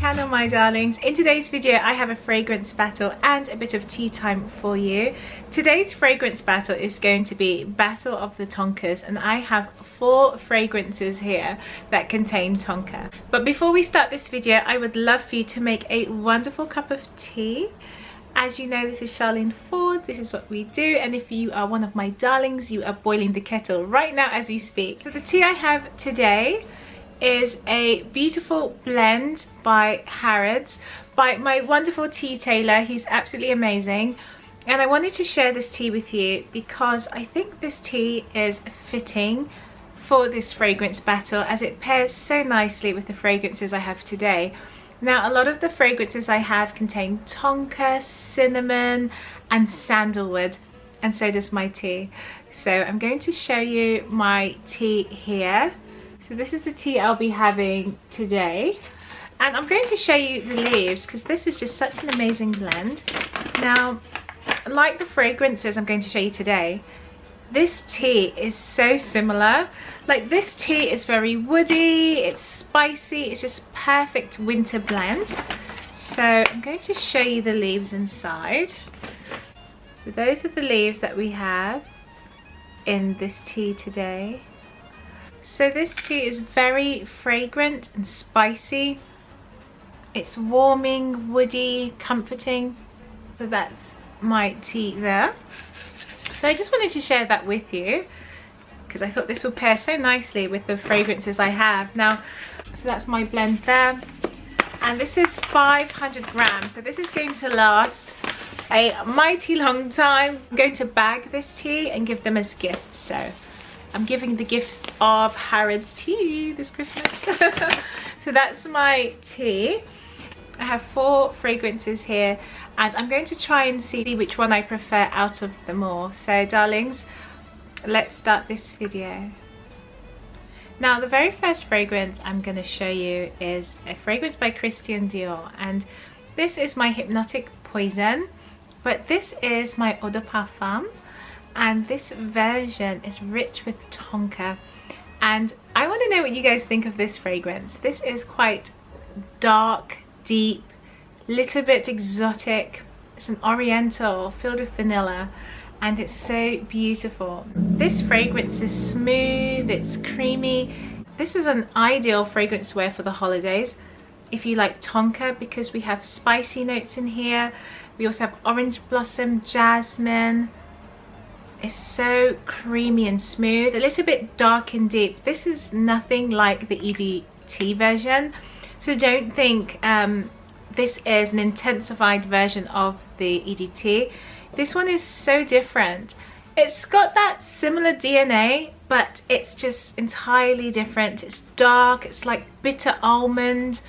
channel, my darlings. In today's video I have a fragrance battle and a bit of tea time for you. Today's fragrance battle is going to be Battle of the Tonkas, and I have 4 fragrances here that contain Tonka. But before we start this video, I would love for you to make a wonderful cup of tea. As you know, this is Charlene Ford, this is what we do, and if you are one of my darlings, you are boiling the kettle right now as we speak. So the tea I have today is a beautiful blend by Harrods, by my wonderful tea tailor. He's absolutely amazing, and I wanted to share this tea with you because I think this tea is fitting for this fragrance battle, as it pairs so nicely with the fragrances I have today. Now, a lot of the fragrances I have contain tonka, cinnamon and sandalwood, and so does my tea. So I'm going to show you my tea here. So this is the tea I'll be having today, and I'm going to show you the leaves because this is just such an amazing blend. Now, like the fragrances I'm going to show you today, this tea is so similar. Like, this tea is very woody, it's spicy, it's just perfect winter blend. So I'm going to show you the leaves inside. So those are the leaves that we have in this tea today. So this tea is very fragrant and spicy. It's warming, woody, comforting. So that's my tea there. So I just wanted to share that with you because I thought this will pair so nicely with the fragrances I have. Now, so that's my blend there. And this is 500 grams. So this is going to last a mighty long time. I'm going to bag this tea and give them as gifts. So I'm giving the gifts of Harrods tea this Christmas. So that's my tea. I have 4 fragrances here, and I'm going to try and see which one I prefer out of them all. So darlings, let's start this video. Now, the very first fragrance I'm going to show you is a fragrance by Christian Dior, and this is my Hypnotic Poison, but this is my Eau de Parfum. And this version is rich with tonka, and I want to know what you guys think of this fragrance. This is quite dark, deep, little bit exotic. It's an oriental filled with vanilla, and it's so beautiful. This fragrance is smooth, it's creamy. This is an ideal fragrance to wear for the holidays if you like tonka, because we have spicy notes in here. We also have orange blossom, jasmine. It's so creamy and smooth, a little bit dark and deep. This is nothing like the EDT version, so don't think this is an intensified version of the EDT. This one is so different. It's got that similar DNA, but it's just entirely different. It's dark, it's like bitter almond,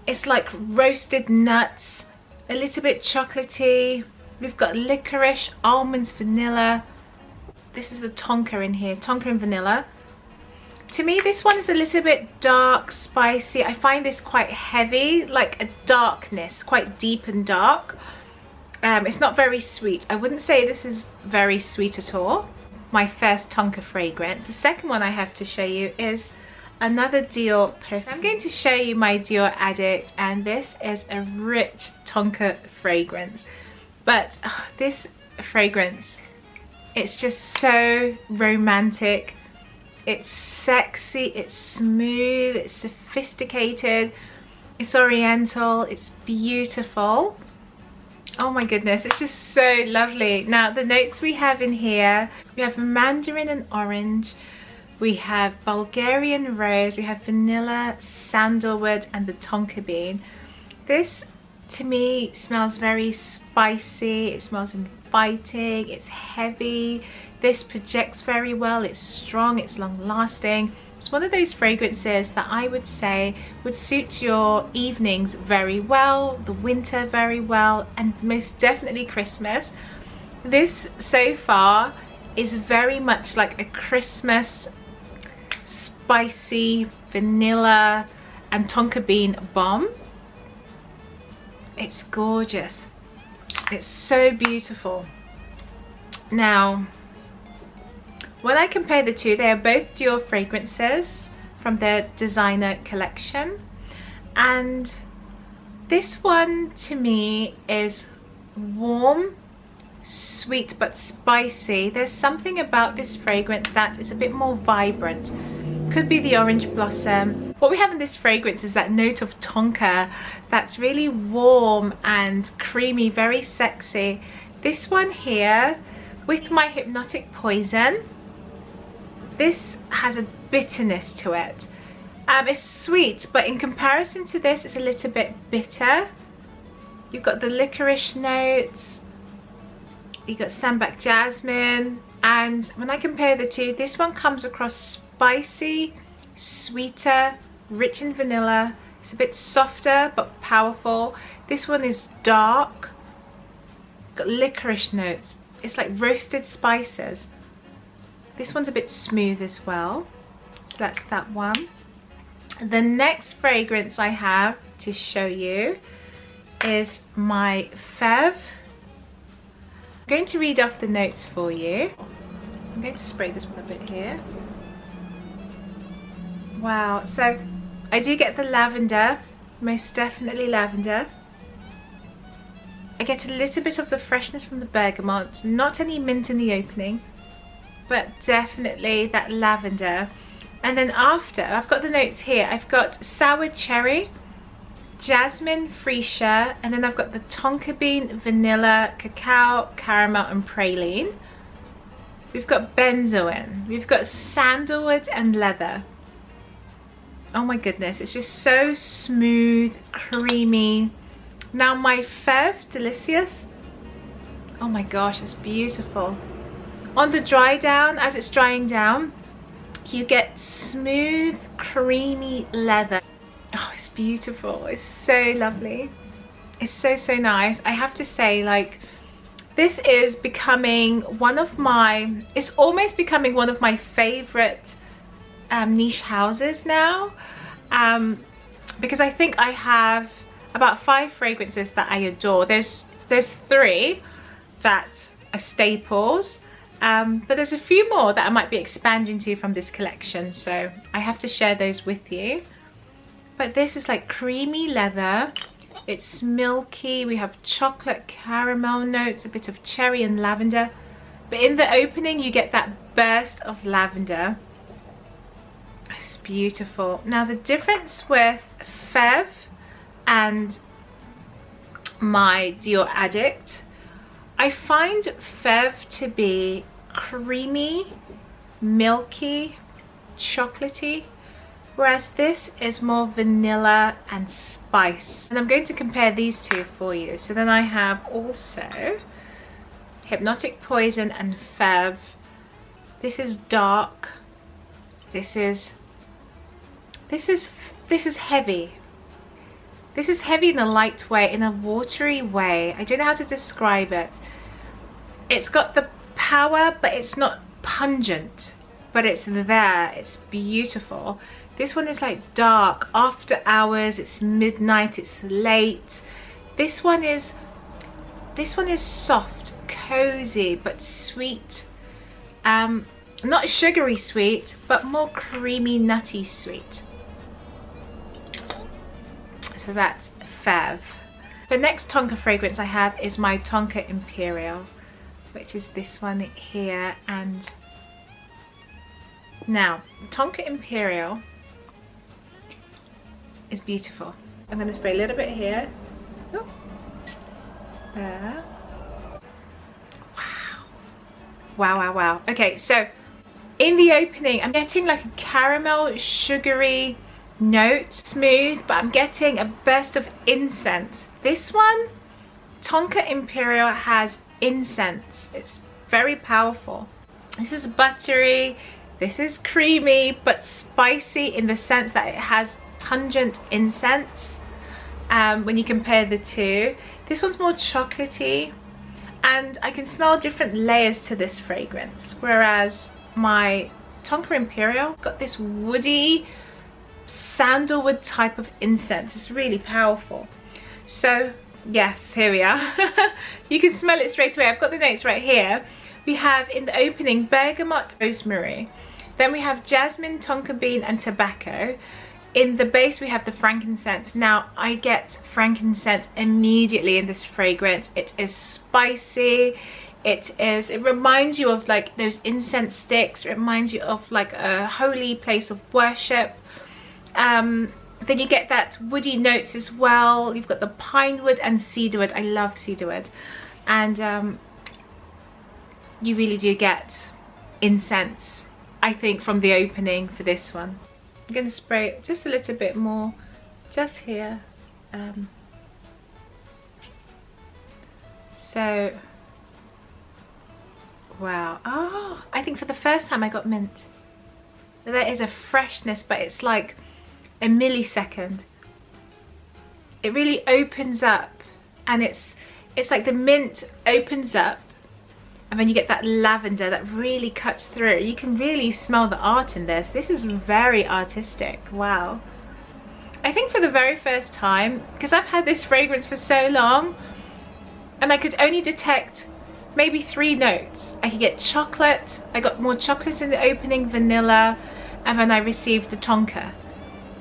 it's like roasted nuts, a little bit chocolatey. We've got licorice, almonds, vanilla. This is the tonka in here, tonka and vanilla. To me, this one is a little bit dark, spicy. I find this quite heavy, like a darkness, quite deep and dark. It's not very sweet. I wouldn't say this is very sweet at all. My first tonka fragrance. The second one I have to show you is another Dior perfume. I'm going to show you my Dior Addict, and this is a rich tonka fragrance. But this fragrance, it's just so romantic, it's sexy, it's smooth, it's sophisticated, it's oriental, it's beautiful. Oh my goodness, it's just so lovely. Now, the notes we have in here, we have mandarin and orange, we have Bulgarian rose, we have vanilla, sandalwood and the tonka bean. This to me smells very spicy, it smells inviting, it's heavy, this projects very well, it's strong, it's long lasting. It's one of those fragrances that I would say would suit your evenings very well, the winter very well, and most definitely Christmas. This so far is very much like a Christmas spicy vanilla and tonka bean bomb. It's gorgeous, it's so beautiful. Now, when I compare the two, they are both Dior fragrances from their designer collection, And this one to me is warm, sweet but spicy. There's something about this fragrance that is a bit more vibrant. Could be the orange blossom. What we have in this fragrance is that note of tonka that's really warm and creamy, very sexy. This one here with my Hypnotic Poison, this has a bitterness to it. It's sweet, but in comparison to this, it's a little bit bitter. You've got the licorice notes, you've got sambac jasmine, and when I compare the two, this one comes across spicy, sweeter, rich in vanilla. It's a bit softer but powerful. This one is dark, got licorice notes. It's like roasted spices. This one's a bit smooth as well. So that's that one. The next fragrance I have to show you is my Fev. I'm going to read off the notes for you. I'm going to spray this one a bit here. Wow, so I do get the lavender, most definitely lavender. I get a little bit of the freshness from the bergamot, not any mint in the opening, but definitely that lavender. And then after, I've got the notes here. I've got sour cherry, jasmine, freesia, and then I've got the tonka bean, vanilla, cacao, caramel, and praline. We've got benzoin. We've got sandalwood and leather. Oh my goodness, it's just so smooth, creamy. Now my Fev, Delicious. Oh my gosh, it's beautiful. On the dry down, as it's drying down, you get smooth, creamy leather. Oh, it's beautiful. It's so lovely. It's so, so nice. I have to say, like, this is becoming one of my, it's almost becoming one of my favorite niche houses now. Because I think I have about 5 fragrances that I adore. There's 3 that are staples. But there's a few more that I might be expanding to from this collection, so I have to share those with you. But this is like creamy leather, it's milky, we have chocolate caramel notes, a bit of cherry and lavender, but in the opening you get that burst of lavender. It's beautiful. Now the difference with Fev and my Dior Addict, I find Fev to be creamy, milky, chocolatey, whereas this is more vanilla and spice. And I'm going to compare these two for you. So then I have also Hypnotic Poison and Fev. This is dark. This is heavy. This is heavy in a light way, in a watery way. I don't know how to describe it. It's got the power, but it's not pungent. But it's there, it's beautiful. This one is like dark, after hours, it's midnight, it's late. This one is soft, cozy, but sweet. Not sugary sweet, but more creamy, nutty sweet. So that's Fev. The next Tonka fragrance I have is my Tonka Imperial, which is this one here. And now Tonka Imperial is beautiful. I'm going to spray a little bit here. Oh. There. Wow. Wow, wow, wow. Okay, so in the opening I'm getting like a caramel sugary note, smooth, but I'm getting a burst of incense. This one, Tonka Imperial, has incense. It's very powerful. This is buttery, this is creamy, but spicy in the sense that it has pungent incense. When you compare the two, this one's more chocolatey, and I can smell different layers to this fragrance, whereas my Tonka Imperial has got this woody, sandalwood type of incense. It's really powerful. So yes, here we are. You can smell it straight away. I've got the notes right here. We have in the opening bergamot, rosemary, then we have jasmine, tonka bean and tobacco. In the base we have the frankincense. Now I get frankincense immediately in this fragrance. It is spicy. It reminds you of like those incense sticks. It reminds you of like a holy place of worship. Then you get that woody notes as well. You've got the pine wood and cedarwood. I love cedarwood. And you really do get incense, I think, from the opening for this one. I'm going to spray just a little bit more just here. So, wow. Oh, I think for the first time I got mint. There is a freshness, but it's like a millisecond. It really opens up, and it's like the mint opens up, and then you get that lavender that really cuts through. You can really smell the art in this. This is very artistic. Wow. I think for the very first time, because I've had this fragrance for so long, and I could only detect maybe 3 notes. I could get chocolate. I got more chocolate in the opening, vanilla, and then I received the tonka.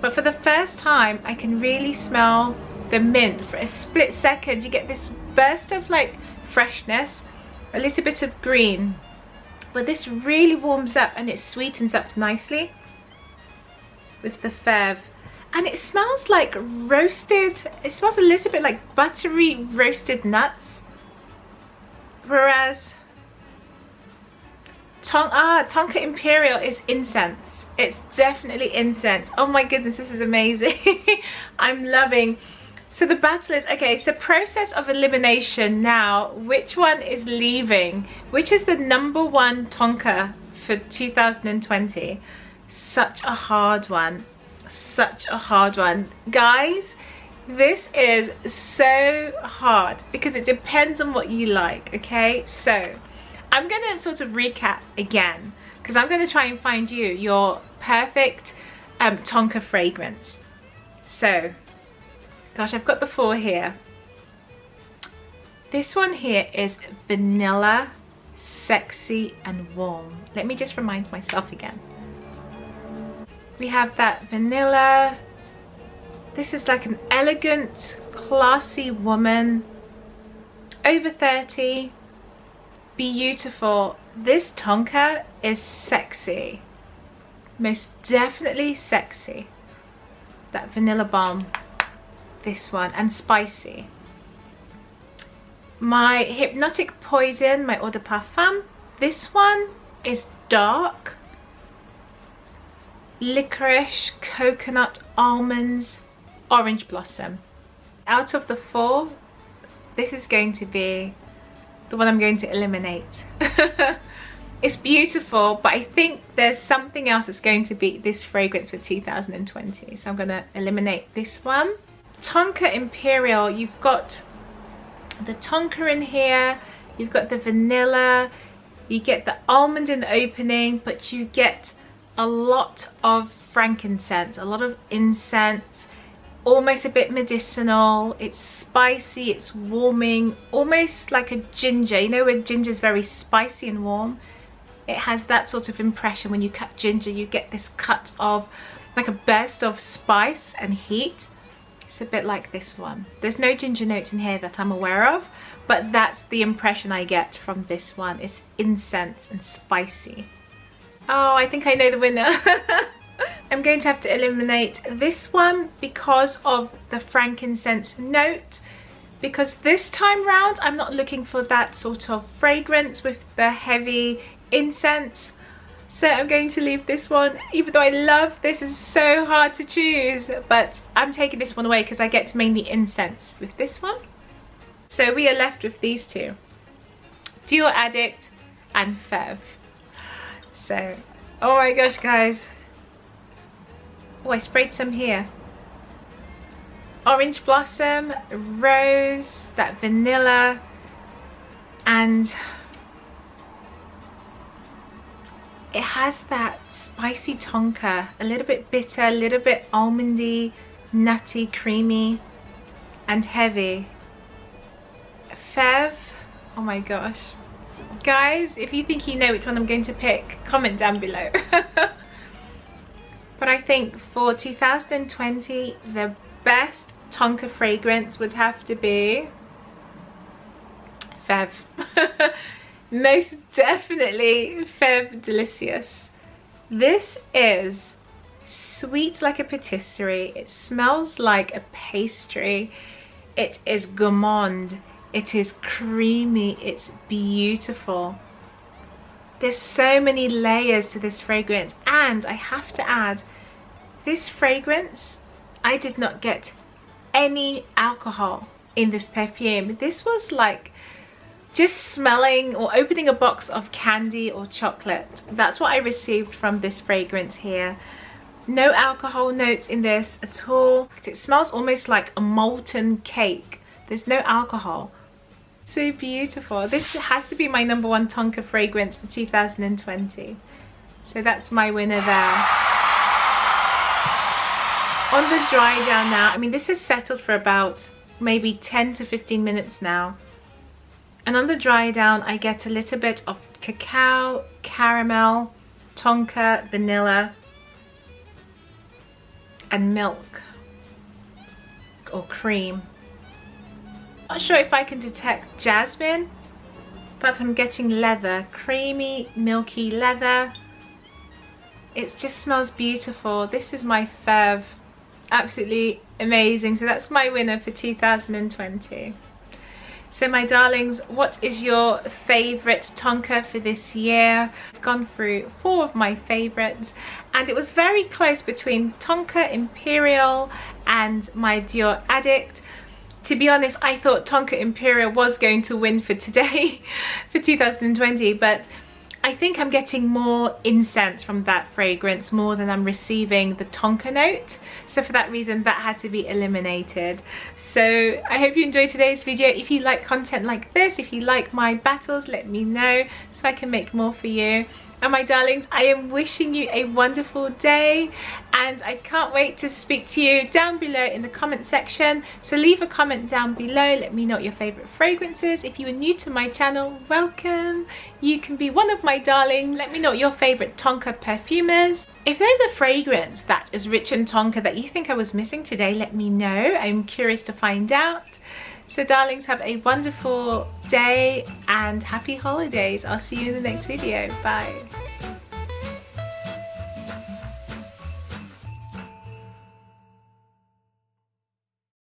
But for the first time, I can really smell the mint. For a split second, you get this burst of like freshness, a little bit of green, but this really warms up and it sweetens up nicely with the fève. And it smells like roasted, it smells a little bit like buttery roasted nuts. Whereas Tonka Imperial is incense. It's definitely incense. Oh my goodness, this is amazing. I'm loving. So the battle is, okay, so process of elimination now. Which one is leaving? Which is the #1 Tonka for 2020? Such a hard one. Such a hard one. Guys, this is so hard because it depends on what you like, okay? So I'm going to sort of recap again because I'm going to try and find you your perfect Tonka fragrance. So, gosh, I've got the 4 here. This one here is vanilla, sexy and warm. Let me just remind myself again. We have that vanilla. This is like an elegant, classy woman, over 30. Beautiful. This Tonka is sexy, most definitely sexy. That vanilla bomb, this one, and spicy. My hypnotic poison, my eau de parfum, this one is dark, licorice, coconut, almonds, orange blossom. Out of the 4, this is going to be the one I'm going to eliminate. It's beautiful, but I think there's something else that's going to beat this fragrance for 2020. So I'm going to eliminate this one. Tonka Imperial, you've got the tonka in here, you've got the vanilla, you get the almond in the opening, but you get a lot of frankincense, a lot of incense, almost a bit medicinal. It's spicy, it's warming, almost like a ginger. You know when ginger is very spicy and warm? It has that sort of impression. When you cut ginger, you get this cut of like a burst of spice and heat. It's a bit like this one. There's no ginger notes in here that I'm aware of, but that's the impression I get from this one. It's incense and spicy. Oh, I think I know the winner. I'm going to have to eliminate this one because of the frankincense note, because this time round I'm not looking for that sort of fragrance with the heavy incense. So I'm going to leave this one, even though I love this. Is so hard to choose, but I'm taking this one away because I get mainly incense with this one. So we are left with these 2, Dior Addict and Fève. So, oh my gosh, guys. Oh, I sprayed some here. Orange blossom, rose, that vanilla, and it has that spicy tonka, a little bit bitter, a little bit almondy, nutty, creamy, and heavy. Fève, oh my gosh. Guys, if you think you know which one I'm going to pick, comment down below. But I think for 2020, the best Tonka fragrance would have to be Fève. Most definitely Fève Delicious. This is sweet like a patisserie. It smells like a pastry. It is gourmand. It is creamy. It's beautiful. There's so many layers to this fragrance, and I have to add, this fragrance, I did not get any alcohol in this perfume. This was like just smelling or opening a box of candy or chocolate. That's what I received from this fragrance here. No alcohol notes in this at all. It smells almost like a molten cake. There's no alcohol. So beautiful. This has to be my #1 Tonka fragrance for 2020. So that's my winner there. On the dry down now, I mean, this has settled for about maybe 10 to 15 minutes now. And on the dry down, I get a little bit of cacao, caramel, tonka, vanilla, and milk or cream. Not sure if I can detect jasmine, but I'm getting leather, creamy, milky leather. It just smells beautiful. This is my Fève. Absolutely amazing. So that's my winner for 2020. So my darlings, what is your favorite Tonka for this year? I've gone through 4 of my favorites, and it was very close between Tonka Imperial and my Dior Addict. To be honest, I thought Tonka Imperial was going to win for today, for 2020, but I think I'm getting more incense from that fragrance more than I'm receiving the Tonka note. So for that reason, that had to be eliminated. So I hope you enjoyed today's video. If you like content like this, if you like my battles, let me know so I can make more for you. And my darlings, I am wishing you a wonderful day, and I can't wait to speak to you down below in the comment section. So leave a comment down below, let me know your favorite fragrances. If you are new to my channel, welcome. You can be one of my darlings. Let me know what your favorite Tonka perfume is. If there's a fragrance that is rich in Tonka that you think I was missing today, let me know. I'm curious to find out. So darlings, have a wonderful day and happy holidays. I'll see you in the next video. Bye.